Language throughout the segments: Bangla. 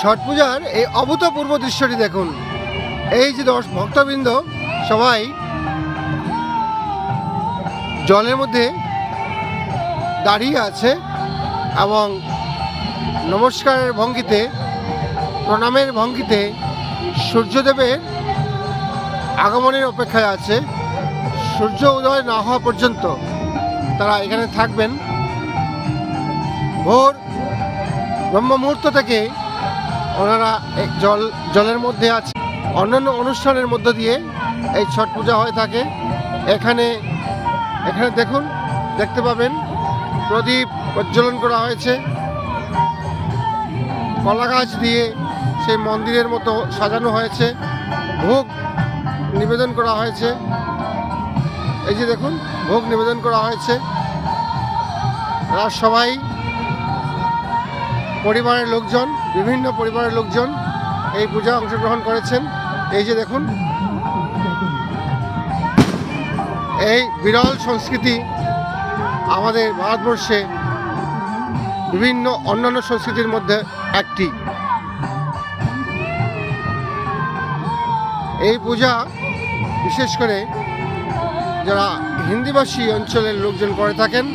ছট পূজার এই অভূতপূর্ব দৃশ্যটি দেখুন। এই যে ভক্তবৃন্দ সবাই জলের মধ্যে দাঁড়িয়ে আছে এবং নমস্কারের ভঙ্গিতে, প্রণামের ভঙ্গিতে সূর্যদেবের আগমনের অপেক্ষায় আছে। সূর্য উদয় না হওয়া পর্যন্ত তারা এখানে থাকবেন। ভোর ব্রহ্ম মুহূর্ত থেকে ওনারা জলের মধ্যে আছে। অন্যান্য অনুষ্ঠানের মধ্য দিয়ে এই ছট পূজা হয়ে থাকে। এখানে দেখুন, দেখতে পাবেন প্রদীপ প্রজ্বলন করা হয়েছে। কলা গাছ দিয়ে সেই মন্দিরের মতো সাজানো হয়েছে। ভোগ নিবেদন করা হয়েছে। এই যে দেখুন, ভোগ নিবেদন করা হয়েছে। এরা সবাই পরিবারের লোকজন, বিভিন্ন পরিবারের লোকজন এই পূজা অংশগ্রহণ করেছেন। এই যে দেখুন, এই বিরল সংস্কৃতি আমাদের ভারতবর্ষে বিভিন্ন অন্যান্য সংস্কৃতির মধ্যে একটি। এই পূজা বিশেষ করে যারা হিন্দিভাষী অঞ্চলের লোকজন করে থাকেন।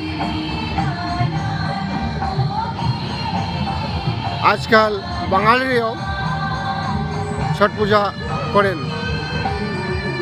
আজকাল বাঙালিরাও ছট পূজা করেন।